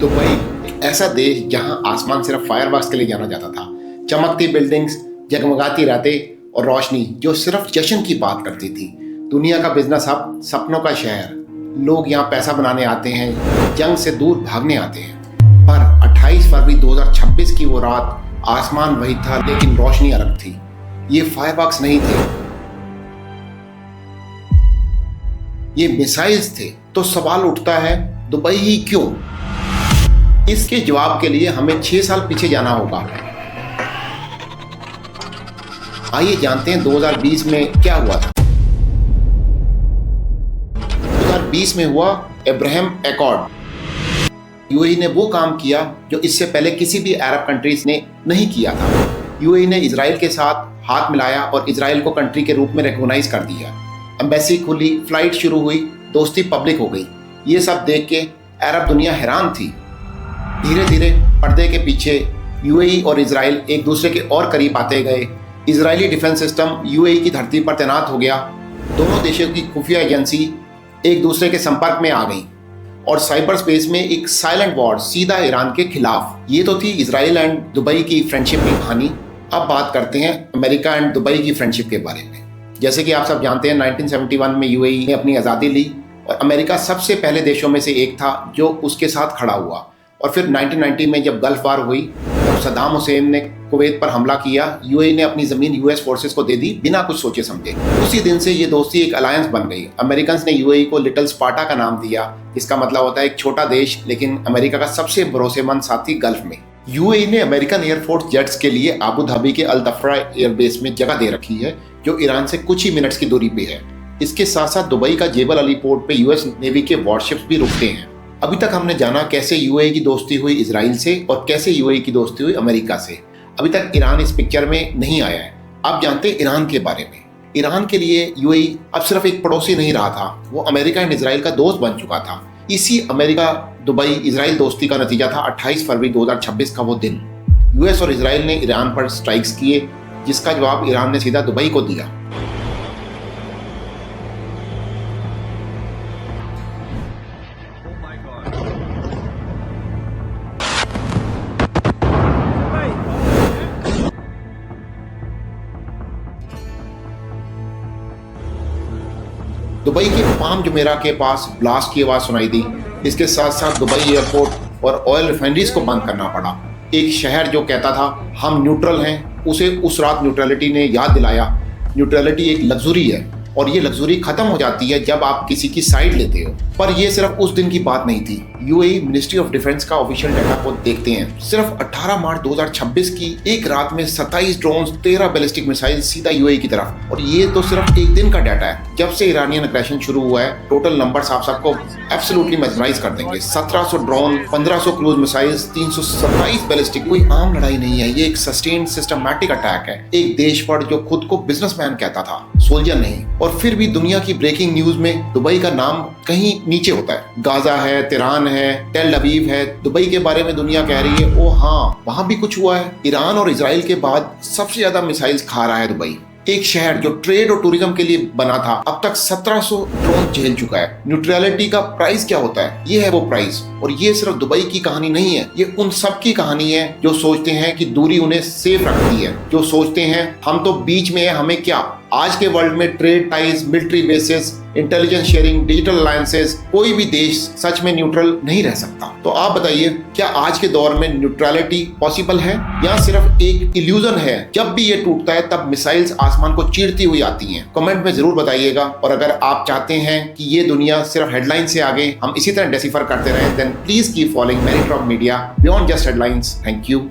Dubai एक ऐसा देश जहां आसमान सिर्फ फायरवर्क्स के लिए जाना जाता था। चमकती बिल्डिंग्स, जगमगाती रातें और रोशनी जो सिर्फ जश्न की बात करती थी। दुनिया का बिजनेस हब, सपनों का शहर। लोग यहाँ पैसा बनाने आते हैं, जंग से दूर भागने आते हैं। पर 28 फरवरी 2026 की वो रात, आसमान वही था लेकिन रोशनी अलग थी। ये फायरवर्क्स नहीं थे, ये मिसाइल्स थे। तो सवाल उठता है, दुबई ही क्यों? इसके जवाब के लिए हमें 6 साल पीछे जाना होगा। आइए जानते हैं 2020 में क्या हुआ था। 2020 में हुआ अब्राहम एकॉर्ड। यूएई ने वो काम किया जो इससे पहले किसी भी अरब कंट्रीज ने नहीं किया था। यूएई ने इजराइल के साथ हाथ मिलाया और इजराइल को कंट्री के रूप में रिकॉग्नाइज कर दिया। एम्बेसी खुली, फ्लाइट शुरू हुई, दोस्ती पब्लिक हो गई। ये सब देख के अरब दुनिया हैरान थी। धीरे धीरे पर्दे के पीछे यूएई और इजराइल एक दूसरे के और करीब आते गए। इजरायली डिफेंस सिस्टम यूएई की धरती पर तैनात हो गया। दोनों देशों की खुफिया एजेंसी एक दूसरे के संपर्क में आ गई और साइबर स्पेस में एक साइलेंट वॉर सीधा ईरान के खिलाफ। ये तो थी इजराइल एंड दुबई की फ्रेंडशिप की कहानी। अब बात करते हैं अमेरिका एंड दुबई की फ्रेंडशिप के बारे में। जैसे कि आप सब जानते हैं 1971 में यूएई ने अपनी आज़ादी ली और अमेरिका सबसे पहले देशों में से एक था जो उसके साथ खड़ा हुआ। और फिर 1990 में जब गल्फ वार हुई तब सद्दाम हुसैन ने कुवैत पर हमला किया। यूएई ने अपनी ज़मीन यूएस फोर्सेस को दे दी बिना कुछ सोचे समझे। उसी दिन से ये दोस्ती एक अलायंस बन गई। अमेरिकन ने यूएई को लिटिल स्पार्टा का नाम दिया, जिसका मतलब होता है एक छोटा देश लेकिन अमेरिका का सबसे भरोसेमंद साथी गल्फ में। यूएई ने अमेरिकन एयरफोर्स जेट्स के लिए अबू धाबी के अल दफ्रा एयरबेस में जगह दे रखी है, जो ईरान से कुछ ही मिनट्स की दूरी पे है। इसके साथ साथ दुबई का जेबल अली पोर्ट पे यूएस नेवी के वॉरशिप्स भी रुकते हैं। अभी तक हमने जाना कैसे यूएई की दोस्ती हुई इजराइल से और कैसे यूएई की दोस्ती हुई अमेरिका से। अभी तक ईरान इस पिक्चर में नहीं आया है। अब जानते हैं ईरान के बारे में। ईरान के लिए यूएई अब सिर्फ एक पड़ोसी नहीं रहा था, वो अमेरिका एंड इजराइल का दोस्त बन चुका था। इसी अमेरिका दुबई इजराइल दोस्ती का नतीजा था 28 फरवरी 2026 का वो दिन। यूएस और इजराइल ने ईरान पर स्ट्राइक्स किए, जिसका जवाब ईरान ने सीधा दुबई को दिया। दुबई के पाम जुमेरा के पास ब्लास्ट की आवाज सुनाई दी। इसके साथ साथ दुबई एयरपोर्ट और ऑयल रिफाइनरीज को बंद करना पड़ा। एक शहर जो कहता था हम न्यूट्रल हैं, उसे उस रात न्यूट्रलिटी ने याद दिलाया। न्यूट्रलिटी एक लग्जरी है और ये लग्जरी खत्म हो जाती है जब आप किसी की साइड लेते हो। पर ये सिर्फ उस दिन की बात नहीं थी। यूएई मिनिस्ट्री ऑफ डिफेंस का ऑफिशियल डाटा को देखते हैं। सिर्फ 18 मार्च 2026 की एक रात में 27 ड्रोन्स, 13 बैलिस्टिक मिसाइल सीधा यूएई की तरफ। और ये तो सिर्फ एक दिन का डाटा है। जब से ईरानियन अग्रेशन शुरू हुआ है, टोटल नंबर्स आप सबको एब्सोल्युटली मेस्मराइज कर देंगे। 1700 ड्रोन, 1500 क्रूज मिसाइल्स, 327 बैलिस्टिक। कोई आम लड़ाई नहीं है, ये एक सस्टेन्ड सिस्टमैटिक अटैक है। एक देश पर जो खुद को बिजनेसमैन कहता था, सोल्जर नहीं। और फिर भी दुनिया की ब्रेकिंग न्यूज में दुबई का नाम कहीं नीचे होता है। गाजा है, तेहरान है, टेल अवीव है। दुबई के बारे में दुनिया कह रही है, ओ हाँ वहां भी कुछ हुआ है। ईरान और इजराइल के बाद सबसे ज्यादा मिसाइल्स खा रहा है दुबई। एक शहर जो ट्रेड और टूरिज्म के लिए बना था, अब तक 1700 ड्रोन झेल चुका है। न्यूट्रलिटी का प्राइस क्या होता है? ये है वो प्राइस। और ये सिर्फ दुबई की कहानी नहीं है, ये उन सब की कहानी है जो सोचते हैं कि दूरी उन्हें सेफ रखती है, जो सोचते हैं हम तो बीच में है, हमें क्या। आज के वर्ल्ड में trade ties, military bases, intelligence sharing, digital alliances, कोई भी देश सच में न्यूट्रल नहीं रह सकता। तो आप बताइए, क्या आज के दौर में न्यूट्रलिटी पॉसिबल है या सिर्फ एक इल्यूजन है? जब भी ये टूटता है तब मिसाइल्स आसमान को चीरती हुई आती हैं। कमेंट में जरूर बताइएगा। और अगर आप चाहते हैं कि ये दुनिया सिर्फ हेडलाइन से आगे हम इसी तरह डेसिफर करते रहें, then please keep following many talk media beyond just headlines. Thank you.